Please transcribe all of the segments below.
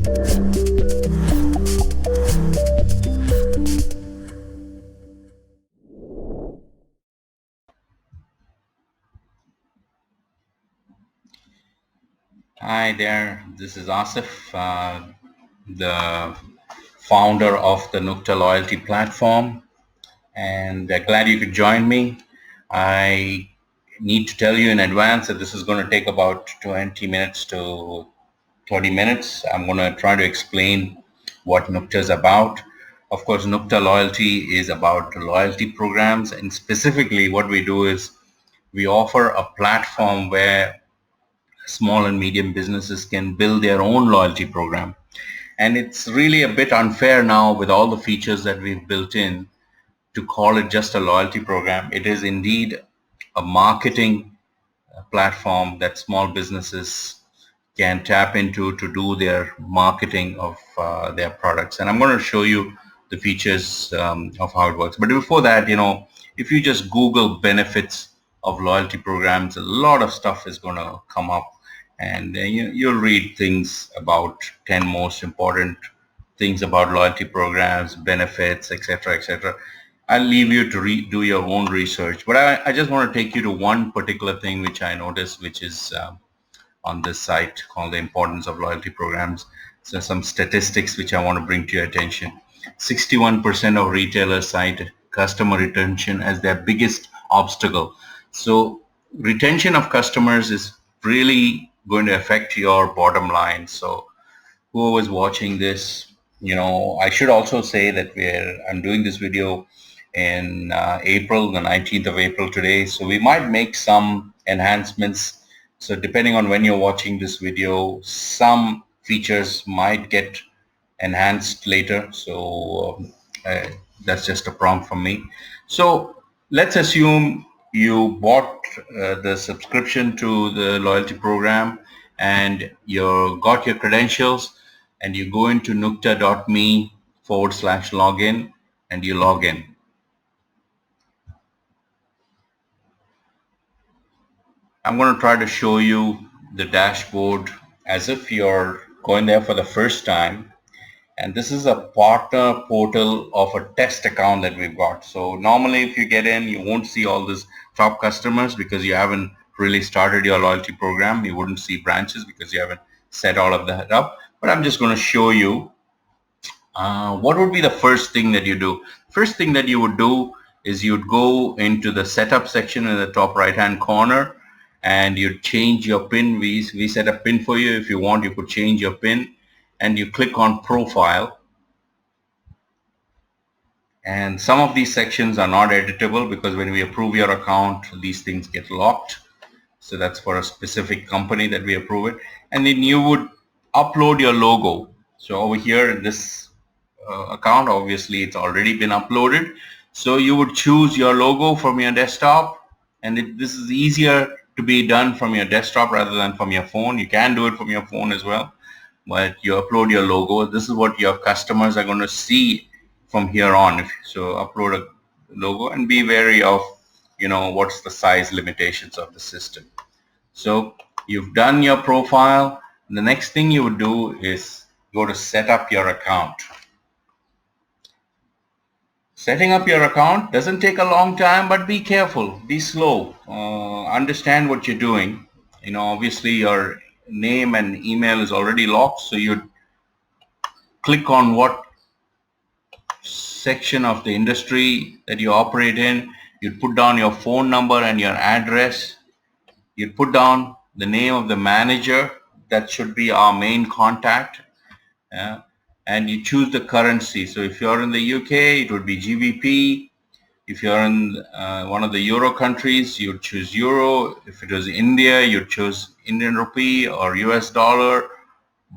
Hi there, this is Asif, the founder of the Nukta loyalty platform, and glad you could join me. I need to tell you in advance that this is going to take about 20 minutes to 30 minutes. I'm going to try to explain what Nukta is about. Of course, Nukta loyalty is about loyalty programs, and specifically what we do is we offer a platform where small and medium businesses can build their own loyalty program. And it's really a bit unfair now with all the features that we've built in to call it just a loyalty program. It is indeed a marketing platform that small businesses can tap into to do their marketing of their products. And I'm going to show you the features of how it works. But before that, if you just Google benefits of loyalty programs, a lot of stuff is going to come up. And you'll read things about 10 most important things about loyalty programs, benefits, etc., etc. I'll leave you to do your own research. But I just want to take you to one particular thing which I noticed, which is on this site called the importance of loyalty programs. So some statistics which I want to bring to your attention. 61% of retailers cite customer retention as their biggest obstacle. So retention of customers is really going to affect your bottom line. So who is watching this, I should also say that I'm doing this video in April, the 19th of April today. So we might make some enhancements. So depending on when you're watching this video, some features might get enhanced later. So that's just a prompt from me. So let's assume you bought the subscription to the loyalty program and you got your credentials and you go into nukta.me/login and you log in. I'm going to try to show you the dashboard as if you're going there for the first time. And this is a partner portal of a test account that we've got. So normally if you get in, you won't see all these top customers because you haven't really started your loyalty program. You wouldn't see branches because you haven't set all of that up. But I'm just going to show you what would be the first thing that you do. First thing that you would do is you'd go into the setup section in the top right hand corner and you'd change your PIN. We set a PIN for you. If you want, you could change your PIN and you click on profile. And some of these sections are not editable because when we approve your account, these things get locked. So that's for a specific company that we approve it. And then you would upload your logo. So over here in this account, obviously it's already been uploaded. So you would choose your logo from your desktop, and this is easier to be done from your desktop rather than from your phone. You can do it from your phone as well, but you upload your logo. This is what your customers are going to see from here on. So upload a logo and be wary of, what's the size limitations of the system. So you've done your profile. The next thing you would do is go to set up your account. Setting up your account doesn't take a long time, but be careful, be slow, understand what you're doing. Obviously your name and email is already locked, so you'd click on what section of the industry that you operate in. You'd put down your phone number and your address. You'd put down the name of the manager. That should be our main contact. And you choose the currency. So if you're in the UK, it would be GBP. If you're in one of the Euro countries, you'd choose Euro. If it was India, you'd choose Indian rupee or US dollar,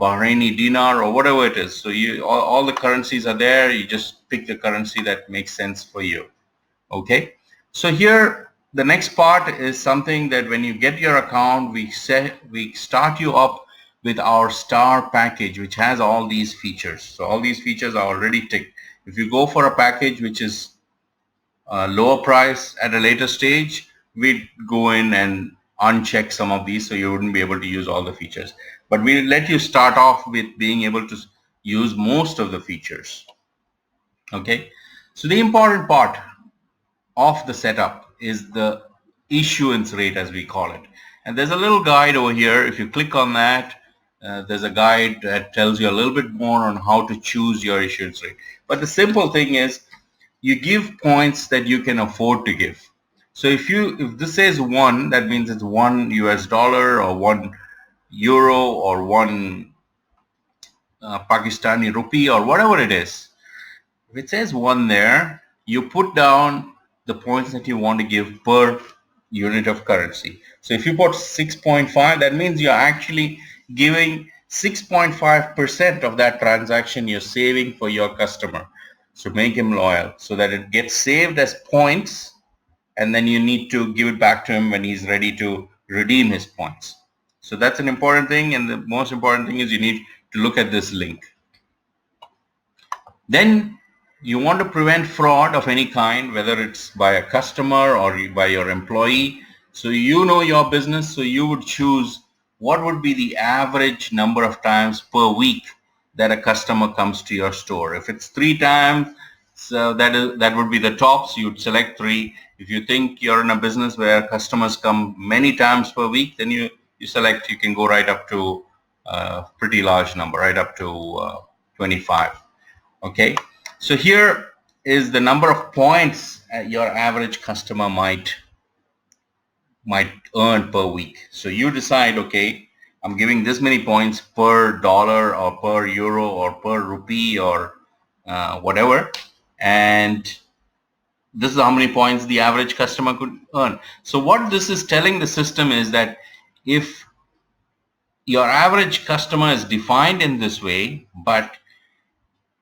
Bahraini dinar, or whatever it is. So all the currencies are there. You just pick the currency that makes sense for you. Okay. So here, the next part is something that when you get your account, we start you up with our star package, which has all these features. So all these features are already ticked. If you go for a package which is lower price at a later stage, we'd go in and uncheck some of these so you wouldn't be able to use all the features. but we let you start off with being able to use most of the features. Okay, so the important part of the setup is the issuance rate, as we call it. And there's a little guide over here. If you click on that, there's a guide that tells you a little bit more on how to choose your issuance rate. But the simple thing is you give points that you can afford to give. So if this says 1, that means it's $1 or €1 or one Pakistani rupee or whatever it is. If it says 1 there, you put down the points that you want to give per unit of currency. So if you put 6.5, that means you're actually giving 6.5% of that transaction you're saving for your customer. So make him loyal so that it gets saved as points, and then you need to give it back to him when he's ready to redeem his points. So that's an important thing, and the most important thing is you need to look at this link. Then you want to prevent fraud of any kind, whether it's by a customer or by your employee. So you know your business, so you would choose what would be the average number of times per week that a customer comes to your store. If it's 3 times, so that would be the top, so you'd select 3. If you think you're in a business where customers come many times per week, then you can go right up to a pretty large number, right up to 25. Okay, so here is the number of points your average customer might earn per week. So you decide, okay, I'm giving this many points per dollar or per euro or per rupee or whatever, and this is how many points the average customer could earn. So what this is telling the system is that if your average customer is defined in this way, but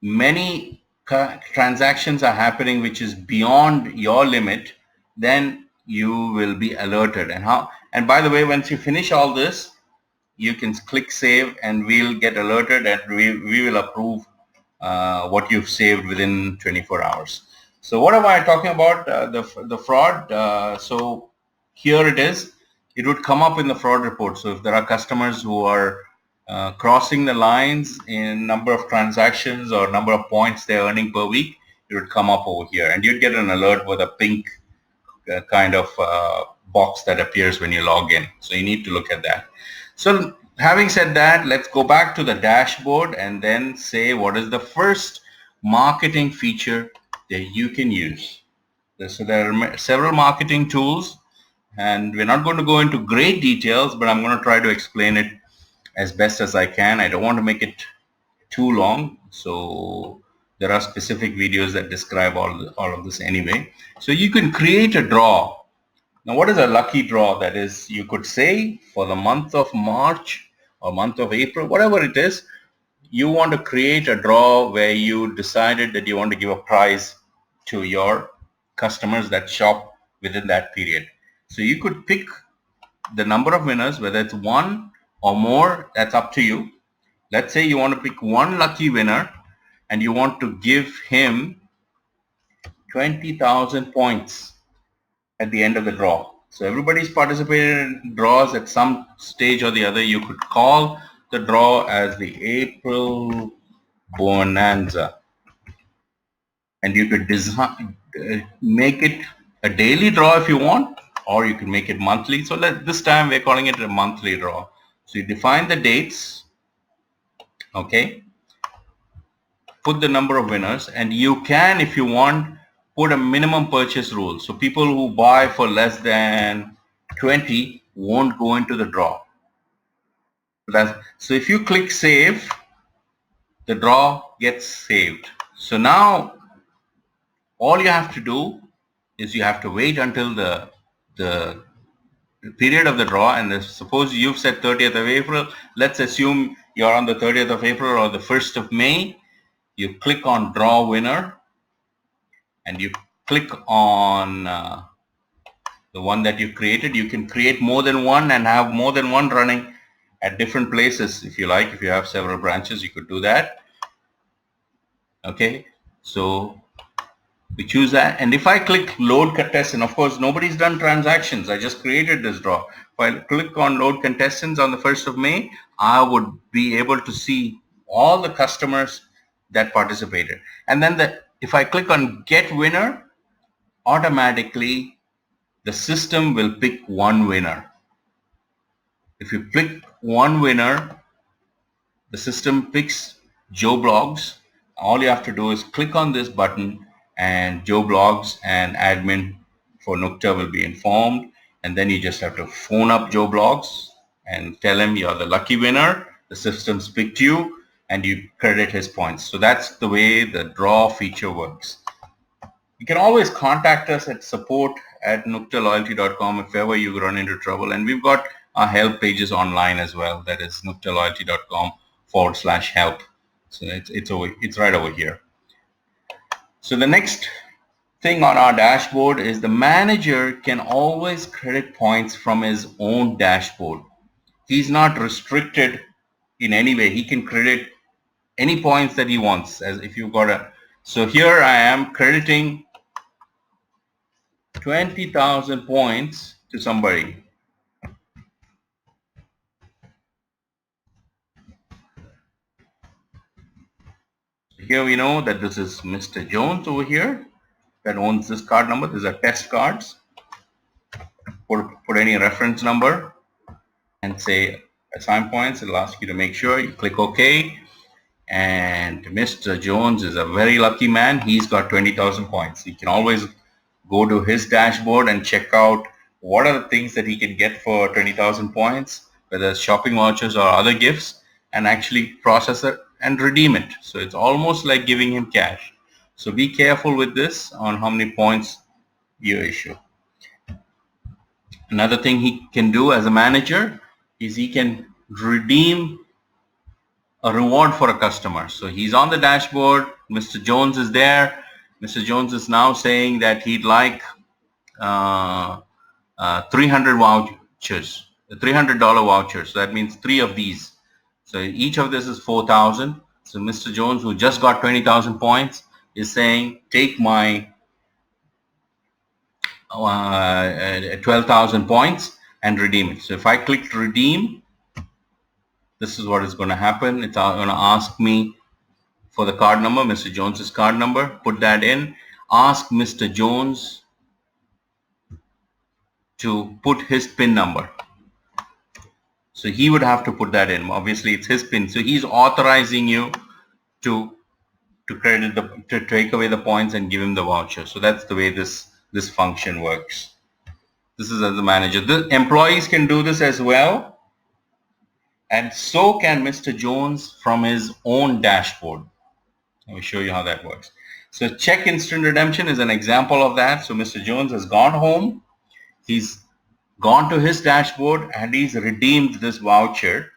many transactions are happening which is beyond your limit, then you will be alerted. And by the way, once you finish all this, you can click save and we'll get alerted, and we will approve what you've saved within 24 hours. So what am I talking about? The fraud. So here it is. It would come up in the fraud report. So if there are customers who are crossing the lines in number of transactions or number of points they're earning per week, it would come up over here, and you'd get an alert with a pink kind of box that appears when you log in. So you need to look at that. So having said that, let's go back to the dashboard and then say what is the first marketing feature that you can use. So there are several marketing tools, and we're not going to go into great details, but I'm going to try to explain it as best as I can. I don't want to make it too long, so there are specific videos that describe all of this anyway. So you can create a draw. Now, what is a lucky draw? That is, you could say for the month of March or month of April, whatever it is, you want to create a draw where you decided that you want to give a prize to your customers that shop within that period. So you could pick the number of winners, whether it's 1 or more, that's up to you. Let's say you want to pick 1 lucky winner and you want to give him 20,000 points at the end of the draw. So everybody's participated in draws at some stage or the other. You could call the draw as the April Bonanza, and you could make it a daily draw if you want, or you can make it monthly. So this time we're calling it a monthly draw. So you define the dates, okay, put the number of winners, and you can, if you want, put a minimum purchase rule. So people who buy for less than 20 won't go into the draw. So if you click save, the draw gets saved. So now all you have to do is you have to wait until the period of the draw, and suppose you've said 30th of April. Let's assume you're on the 30th of April or the 1st of May. You click on draw winner and you click on the one that you created. You can create more than one and have more than one running at different places if you like. If you have several branches, you could do that. Okay, so We choose that, and if I click load contestant, of course nobody's done transactions, I just created this draw. If I click on load contestants on the 1st of May, I would be able to see all the customers that participated. And then if I click on get winner, automatically the system will pick one winner. If you click one winner, the system picks Joe Blogs. All you have to do is click on this button, and Joe Blogs and admin for Nukta will be informed. And then you just have to phone up Joe Blogs and tell him you're the lucky winner. The system's picked you, and you credit his points. So that's the way the draw feature works. You can always contact us at support@nuktaloyalty.com if ever you run into trouble. And we've got our help pages online as well. That is nuktaloyalty.com/help. So it's right over here. So the next thing on our dashboard is the manager can always credit points from his own dashboard. He's not restricted in any way. He can credit any points that he wants. As if you've got so here I am crediting 20,000 points to somebody. Here we know that this is Mr. Jones over here that owns this card number. These are test cards. Put any reference number and say assign points. It'll ask you to make sure you click OK. And Mr. Jones is a very lucky man. He's got 20,000 points. You can always go to his dashboard and check out what are the things that he can get for 20,000 points, whether it's shopping vouchers or other gifts, and actually process it and redeem it. So it's almost like giving him cash. So be careful with this on how many points you issue. Another thing he can do as a manager is he can redeem a reward for a customer. So he's on the dashboard. Mr. Jones is there. Mr. Jones is now saying that he'd like 300 vouchers, $300 vouchers. So that means 3 of these. So each of this is 4,000. So Mr. Jones, who just got 20,000 points, is saying, take my 12,000 points and redeem it. So if I click redeem, this is what is going to happen. It's going to ask me for the card number, Mr. Jones's card number. Put that in. Ask Mr. Jones to put his PIN number. So he would have to put that in. Obviously, it's his PIN. So he's authorizing you to credit to take away the points and give him the voucher. So that's the way this function works. This is as a manager. The employees can do this as well, and so can Mr. Jones from his own dashboard. Let me show you how that works. So check instant redemption is an example of that. So Mr. Jones has gone home. He's gone to his dashboard and he's redeemed this voucher.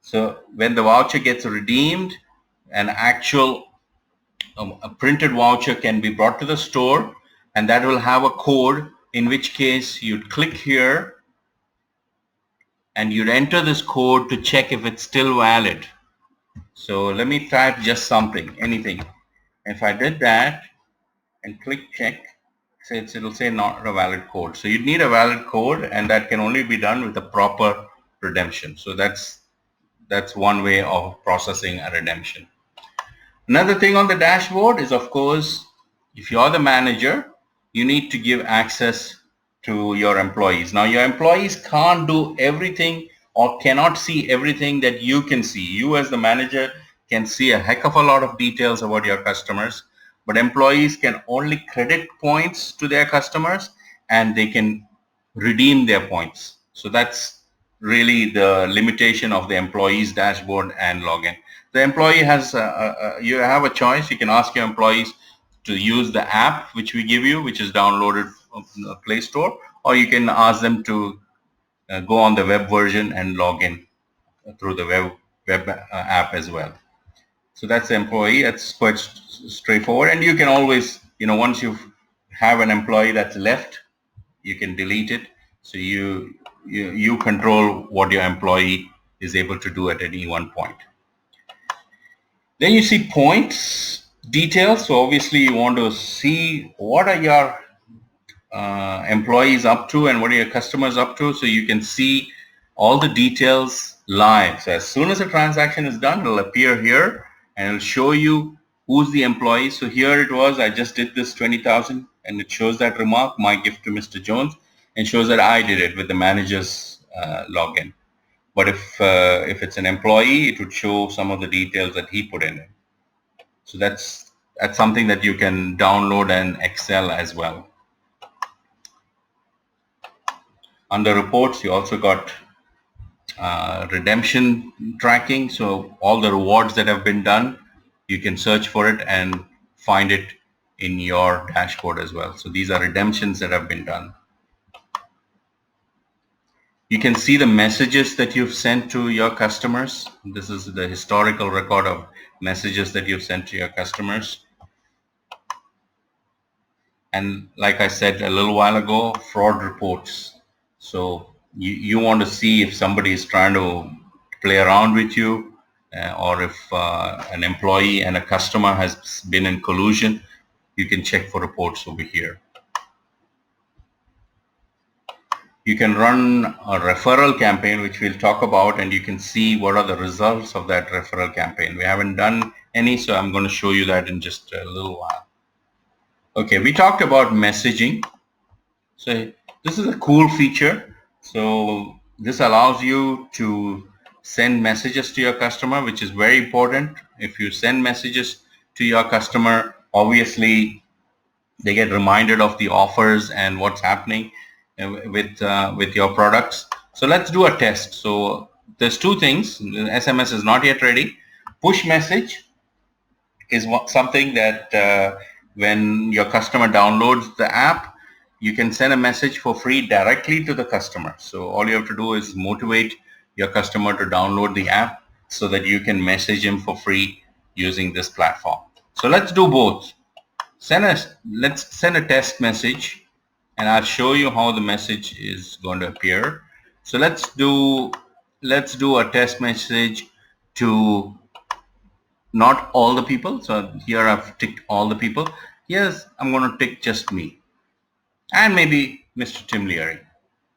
So when the voucher gets redeemed, an actual a printed voucher can be brought to the store, and that will have a code, in which case you'd click here and you'd enter this code to check if it's still valid. So let me type just something, anything. If I did that and click check, it'll say not a valid code. So you'd need a valid code, and that can only be done with a proper redemption. So that's one way of processing a redemption. Another thing on the dashboard is, of course, if you're the manager, you need to give access to your employees. Now, your employees can't do everything or cannot see everything that you can see. You as the manager can see a heck of a lot of details about your customers, but employees can only credit points to their customers and they can redeem their points. So that's really the limitation of the employees dashboard and login. The employee has, you have a choice. You can ask your employees to use the app which we give you, which is downloaded from the Play Store, or you can ask them to go on the web version and log in through the web app as well. So that's the employee. That's quite straightforward. And you can always, once you have an employee that's left, you can delete it. So you control what your employee is able to do at any one point. Then you see points. details. So obviously you want to see what are your employees up to and what are your customers up to, so you can see all the details live. So as soon as a transaction is done, it'll appear here and it'll show you who's the employee. So here it was, I just did this 20,000 and it shows that remark, my gift to Mr. Jones, and shows that I did it with the manager's login. But if it's an employee, it would show some of the details that he put in it. So that's something that you can download in Excel as well. Under reports, you also got redemption tracking. So all the rewards that have been done, you can search for it and find it in your dashboard as well. So these are redemptions that have been done. You can see the messages that you've sent to your customers. This is the historical record of messages that you've sent to your customers. And like I said a little while ago, fraud reports. So you want to see if somebody is trying to play around with you, or if an employee and a customer has been in collusion, you can check for reports over here. You can run a referral campaign, which we'll talk about, and you can see what are the results of that referral campaign. We haven't done any, so I'm going to show you that in just a little while. Okay, we talked about messaging. So this is a cool feature. So this allows you to send messages to your customer, which is very important. If you send messages to your customer, obviously they get reminded of the offers and what's happening with your products. So let's do a test. So there's two things. The SMS is not yet ready. Push message is something that when your customer downloads the app, you can send a message for free directly to the customer. So all you have to do is motivate your customer to download the app so that you can message him for free using this platform. So let's do both. Let's send a test message, and I'll show you how the message is going to appear. So let's do a test message to not all the people. So here I've ticked all the people. Yes, I'm going to tick just me and maybe Mr. Tim Leary.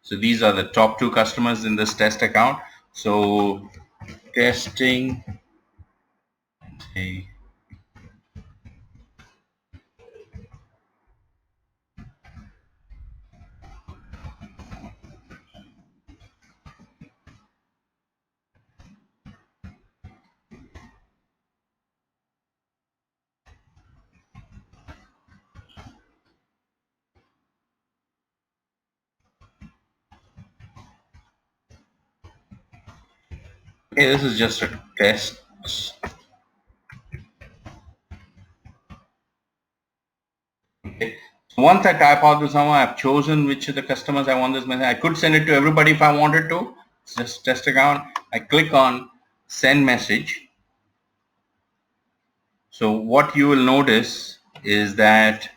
So these are the top two customers in this test account. So testing. Okay. This is just a test. Okay. So once I type out this number, I've chosen which of the customers I want this message. I could send it to everybody if I wanted to. It's just test account. I click on send message. So what you will notice is that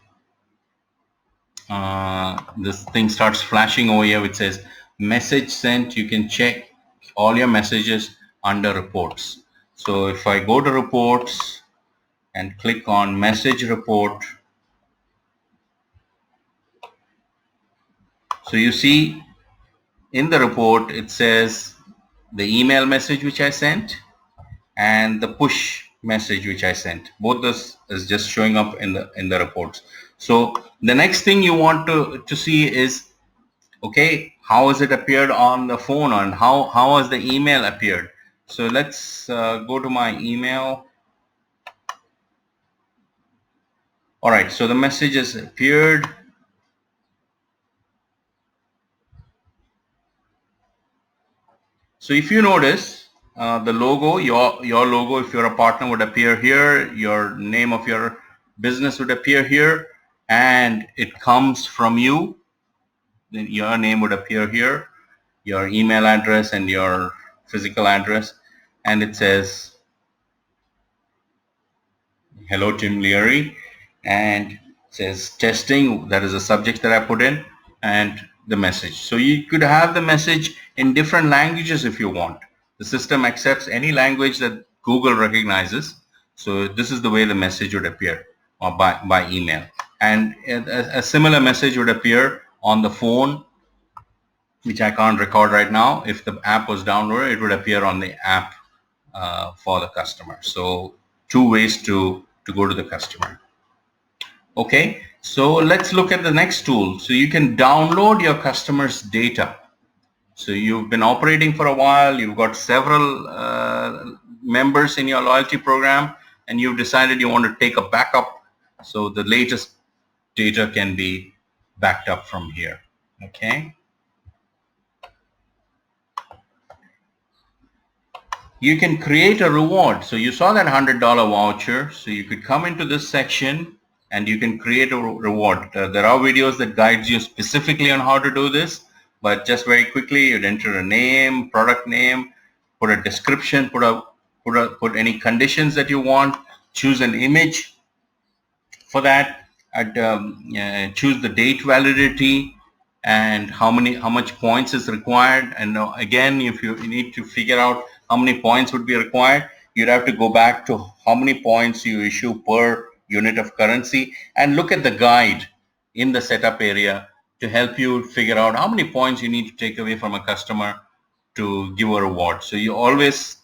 this thing starts flashing over here, which says message sent. You can check all your messages under reports. So if I go to reports and click on message report, so you see in the report it says the email message which I sent and the push message which I sent. Both this is just showing up in the reports. So the next thing you want to see is, okay, how has it appeared on the phone, and how has the email appeared? So let's go to my email. All right, so the message has appeared. So if you notice, the logo, your logo, if you're a partner, would appear here. Your name of your business would appear here, and it comes from you. Then your name would appear here, your email address and your physical address, and it says hello Tim Leary, and it says testing. That is the subject that I put in, and the message. So you could have the message in different languages if you want. The system accepts any language that Google recognizes. So this is the way the message would appear, or by email. And a similar message would appear on the phone, which I can't record right now. If the app was downloaded, it would appear on the app for the customer. So two ways to go to the customer. Okay, so let's look at the next tool. So you can download your customers' data. So you've been operating for a while, you've got several members in your loyalty program, and you've decided you want to take a backup so the latest data can be backed up from here. Okay. You can create a reward. So you saw that $100 voucher. So you could come into this section and you can create a reward. There are videos that guides you specifically on how to do this, but just very quickly, you'd enter a name, product name, put a description, put any conditions that you want, choose an image for that. Choose the date validity and how much points is required. And again, if you need to figure out how many points would be required, you'd have to go back to how many points you issue per unit of currency and look at the guide in the setup area to help you figure out how many points you need to take away from a customer to give a reward. So you always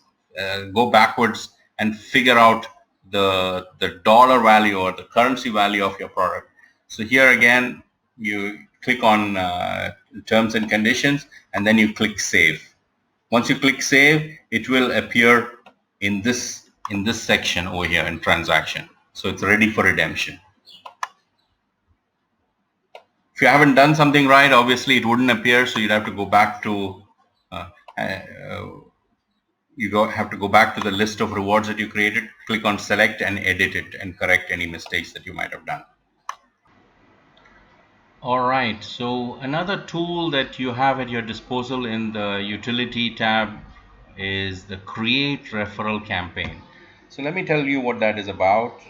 go backwards and figure out the dollar value or the currency value of your product. So here again, you click on terms and conditions, and then you click save. Once you click save, it will appear in this section over here in transaction. So it's ready for redemption. If you haven't done something right, obviously it wouldn't appear. So you'd have to go back to have to go back to the list of rewards that you created, click on select and edit it and correct any mistakes that you might have done. All right, so another tool that you have at your disposal in the utility tab is the create referral campaign. So let me tell you what that is about.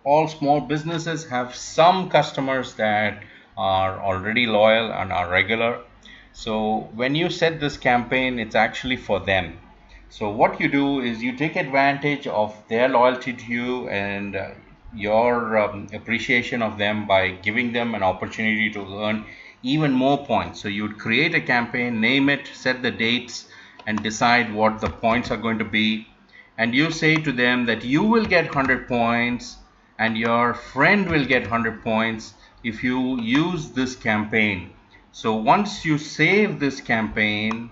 All small businesses have some customers that are already loyal and are regular. So when you set this campaign, it's actually for them. So what you do is you take advantage of their loyalty to you and your appreciation of them by giving them an opportunity to earn even more points. So you'd create a campaign, name it, set the dates, and decide what the points are going to be. And you say to them that you will get 100 points and your friend will get 100 points if you use this campaign. So once you save this campaign,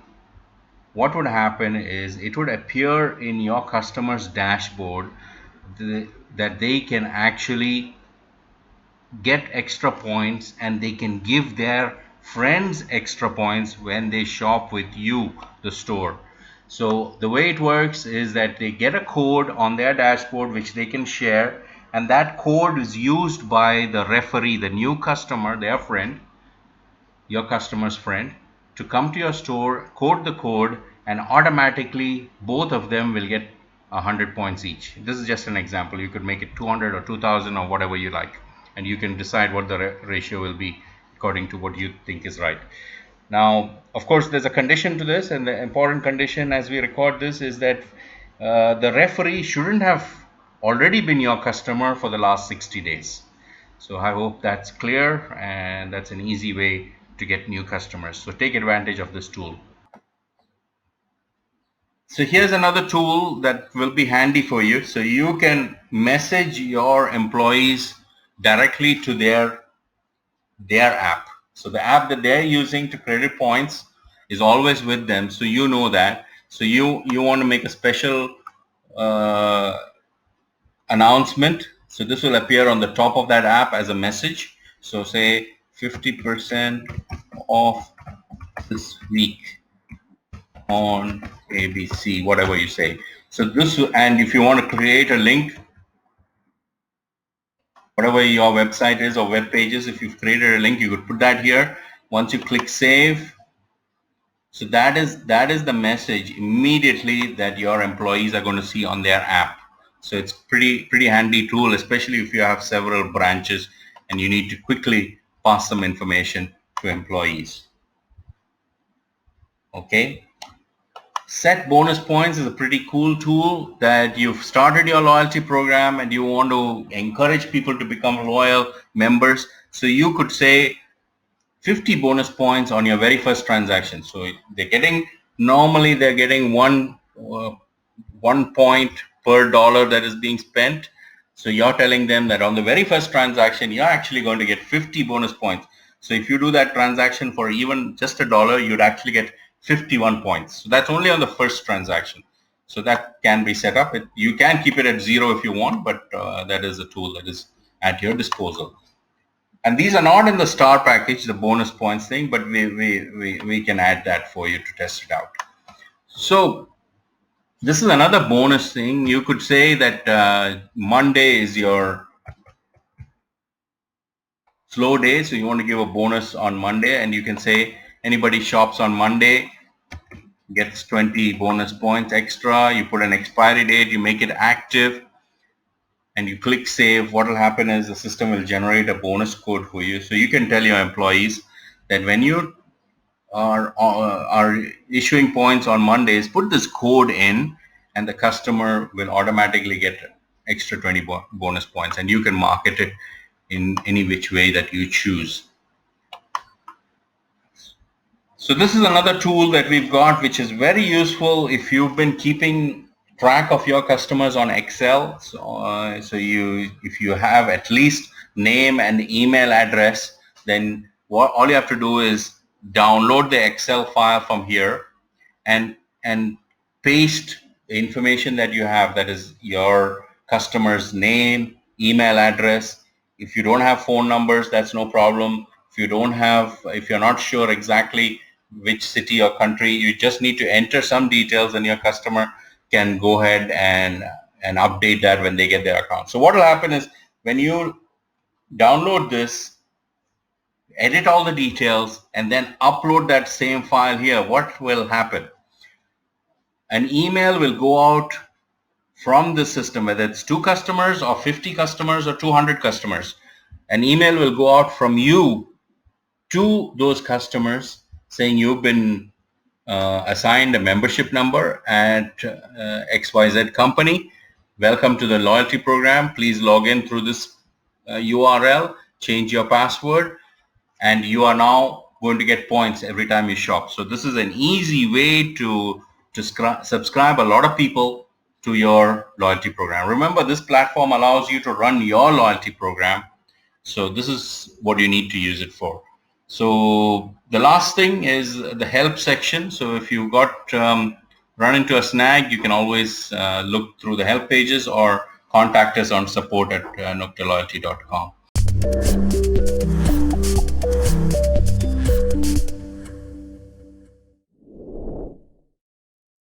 what would happen is it would appear in your customer's dashboard that they can actually get extra points and they can give their friends extra points when they shop with you, the store. So the way it works is that they get a code on their dashboard which they can share, and that code is used by the referee, the new customer, their friend, your customer's friend, to come to your store, code the code, and automatically both of them will get 100 points each. This is just an example. You could make it 200 or 2000 or whatever you like, and you can decide what the ratio will be according to what you think is right. Now, of course, there's a condition to this, and the important condition as we record this is that the referee shouldn't have already been your customer for the last 60 days. So I hope that's clear, and that's an easy way to get new customers. So take advantage of this tool. So here's another tool that will be handy for you. So you can message your employees directly to their app. So the app that they're using to credit points is always with them. So you know that. So you want to make a special announcement. So this will appear on the top of that app as a message. So say 50% off this week on ABC, whatever you say. So this, and if you want to create a link, whatever your website is or web pages, if you've created a link, you could put that here. Once you click save, so that is the message immediately that your employees are going to see on their app. So it's pretty handy tool, especially if you have several branches and you need to quickly pass some information to employees. Okay. Set bonus points is a pretty cool tool that you've started your loyalty program and you want to encourage people to become loyal members. So you could say 50 bonus points on your very first transaction. So normally they're getting 1 point per dollar that is being spent. So you're telling them that on the very first transaction, you're actually going to get 50 bonus points. So if you do that transaction for even just $1, you'd actually get 51 points. So that's only on the first transaction. So that can be set up. You can keep it at 0 if you want, but that is a tool that is at your disposal. And these are not in the star package, the bonus points thing, but we can add that for you to test it out. So this is another bonus thing. You could say that Monday is your slow day, so you want to give a bonus on Monday, and you can say anybody shops on Monday gets 20 bonus points extra. You put an expiry date, you make it active, and you click save. What will happen is the system will generate a bonus code for you. So you can tell your employees that when you are issuing points on Mondays, put this code in and the customer will automatically get extra 20 bonus points, and you can market it in any which way that you choose. So this is another tool that we've got which is very useful if you've been keeping track of your customers on Excel. So if you have at least name and email address, then all you have to do is download the Excel file from here and paste the information that you have, that is your customer's name, email address. If you don't have phone numbers, that's no problem. If you're not sure exactly which city or country, you just need to enter some details and your customer can go ahead and update that when they get their account. So what will happen is when you download this, edit all the details, and then upload that same file here, what will happen? An email will go out from the system, whether it's 2 customers or 50 customers or 200 customers. An email will go out from you to those customers saying you've been assigned a membership number at XYZ company. Welcome to the loyalty program. Please log in through this URL, change your password, and you are now going to get points every time you shop. So this is an easy way to subscribe a lot of people to your loyalty program. Remember, this platform allows you to run your loyalty program. So this is what you need to use it for. So the last thing is the help section. So if you got run into a snag, you can always look through the help pages or contact us on support@nuktaloyalty.com.